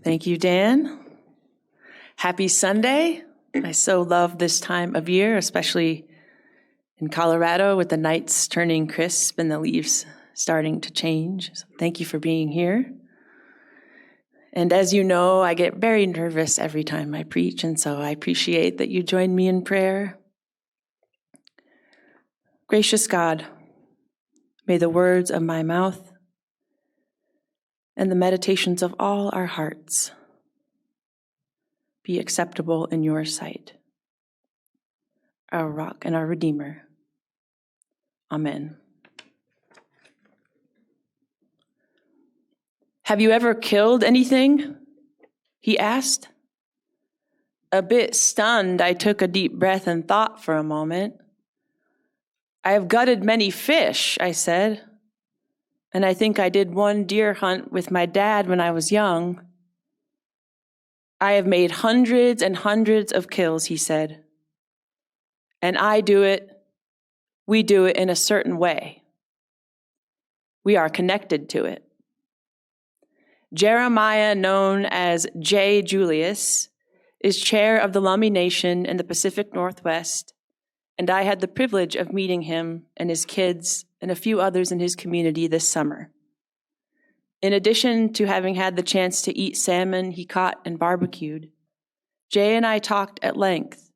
Thank you, Dan. Happy Sunday. I so love this time of year, especially in Colorado with the nights turning crisp and the leaves starting to change. So thank you for being here. And as you know, I get very nervous every time I preach, and so I appreciate that you join me in prayer. Gracious God, may the words of my mouth and the meditations of all our hearts be acceptable in your sight, our rock and our Redeemer. Amen. Have you ever killed anything? He asked. A bit stunned, I took a deep breath and thought for a moment. I have gutted many fish, I said, and I think I did one deer hunt with my dad when I was young. I have made hundreds and hundreds of kills, he said. And we do it in a certain way. We are connected to it. Jeremiah, known as J. Julius, is chair of the Lummi Nation in the Pacific Northwest, and I had the privilege of meeting him and his kids and a few others in his community this summer. In addition to having had the chance to eat salmon he caught and barbecued, Jay and I talked at length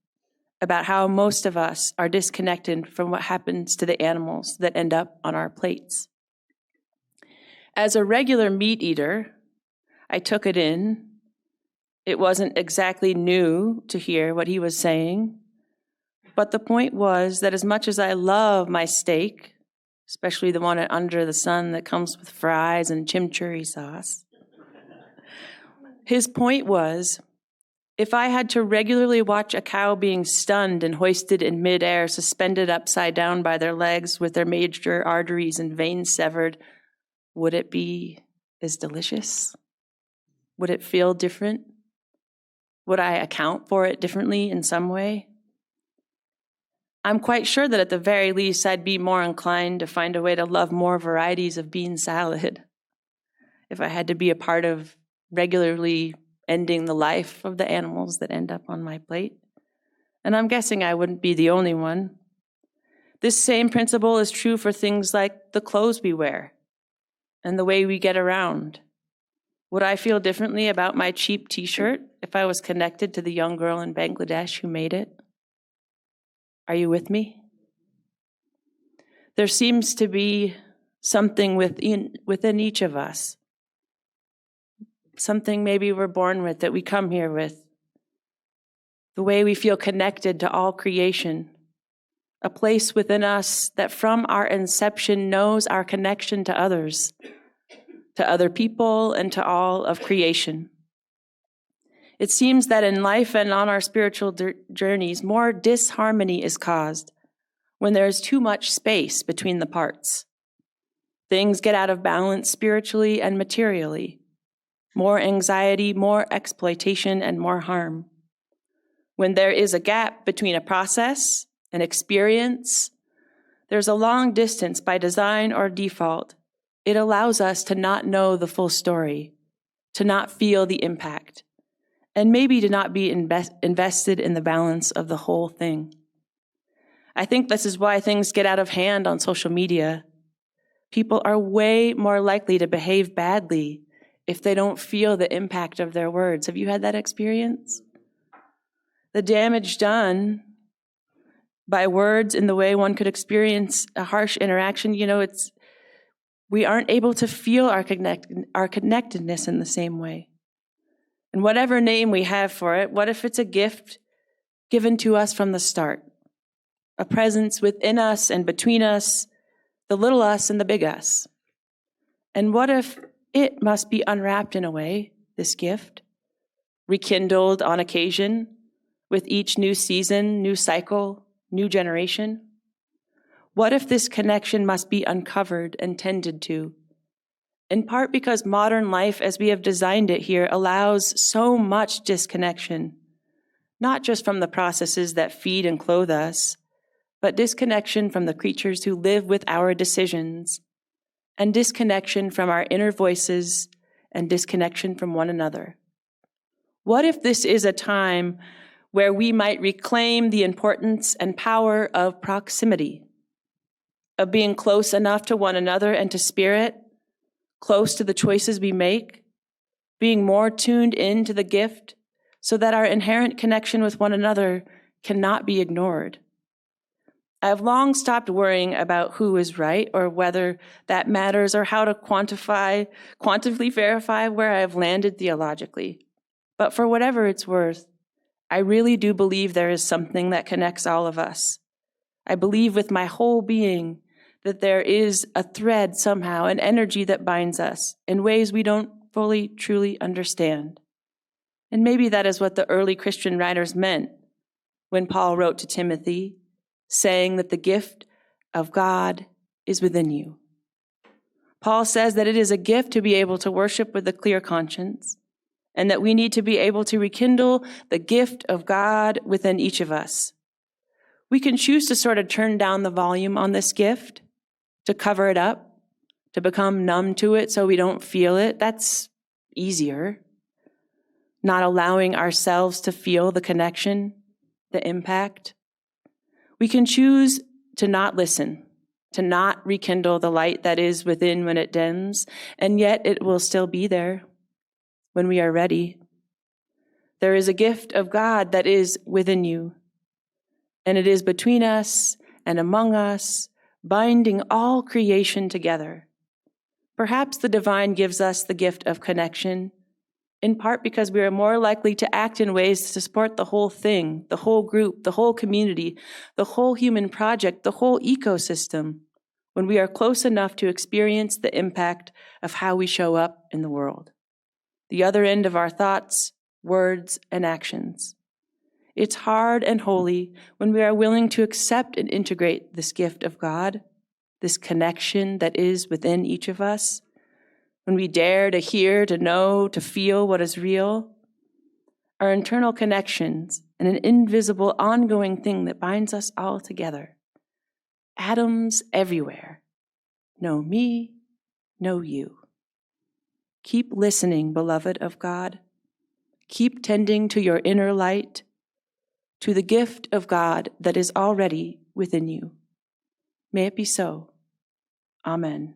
about how most of us are disconnected from what happens to the animals that end up on our plates. As a regular meat eater, I took it in. It wasn't exactly new to hear what he was saying, but the point was that as much as I love my steak, especially the one at Under the Sun that comes with fries and chimichurri sauce, his point was, if I had to regularly watch a cow being stunned and hoisted in midair, suspended upside down by their legs with their major arteries and veins severed, would it be as delicious? Would it feel different? Would I account for it differently in some way? I'm quite sure that at the very least, I'd be more inclined to find a way to love more varieties of bean salad if I had to be a part of regularly ending the life of the animals that end up on my plate. And I'm guessing I wouldn't be the only one. This same principle is true for things like the clothes we wear and the way we get around. Would I feel differently about my cheap t-shirt if I was connected to the young girl in Bangladesh who made it? Are you with me? There seems to be something within each of us, something maybe we're born with that we come here with, the way we feel connected to all creation, a place within us that from our inception knows our connection to others, to other people, and to all of creation. It seems that in life and on our spiritual journeys, more disharmony is caused when there is too much space between the parts. Things get out of balance spiritually and materially. More anxiety, more exploitation, and more harm. When there is a gap between a process, an experience, there's a long distance by design or default. It allows us to not know the full story, to not feel the impact, and maybe to not be invested in the balance of the whole thing. I think this is why things get out of hand on social media. People are way more likely to behave badly if they don't feel the impact of their words. Have you had that experience? The damage done by words in the way one could experience a harsh interaction, we aren't able to feel our connectedness in the same way. And whatever name we have for it, what if it's a gift given to us from the start? A presence within us and between us, the little us and the big us. And what if it must be unwrapped in a way, this gift, rekindled on occasion with each new season, new cycle, new generation? What if this connection must be uncovered and tended to? In part because modern life, as we have designed it here, allows so much disconnection, not just from the processes that feed and clothe us, but disconnection from the creatures who live with our decisions, and disconnection from our inner voices, and disconnection from one another. What if this is a time where we might reclaim the importance and power of proximity, of being close enough to one another and to spirit, close to the choices we make, being more tuned in to the gift so that our inherent connection with one another cannot be ignored. I have long stopped worrying about who is right or whether that matters or how to quantitably verify where I have landed theologically. But for whatever it's worth, I really do believe there is something that connects all of us. I believe with my whole being that there is a thread somehow, an energy that binds us in ways we don't fully, truly understand. And maybe that is what the early Christian writers meant when Paul wrote to Timothy, saying that the gift of God is within you. Paul says that it is a gift to be able to worship with a clear conscience, and that we need to be able to rekindle the gift of God within each of us. We can choose to sort of turn down the volume on this gift, to cover it up, to become numb to it so we don't feel it. That's easier. Not allowing ourselves to feel the connection, the impact. We can choose to not listen, to not rekindle the light that is within when it dims, and yet it will still be there when we are ready. There is a gift of God that is within you, and it is between us and among us, binding all creation together. Perhaps the divine gives us the gift of connection, in part because we are more likely to act in ways to support the whole thing, the whole group, the whole community, the whole human project, the whole ecosystem, when we are close enough to experience the impact of how we show up in the world, the other end of our thoughts, words, and actions. It's hard and holy when we are willing to accept and integrate this gift of God, this connection that is within each of us, when we dare to hear, to know, to feel what is real, our internal connections and an invisible ongoing thing that binds us all together. Atoms everywhere. Know me, know you. Keep listening, beloved of God. Keep tending to your inner light, to the gift of God that is already within you. May it be so. Amen.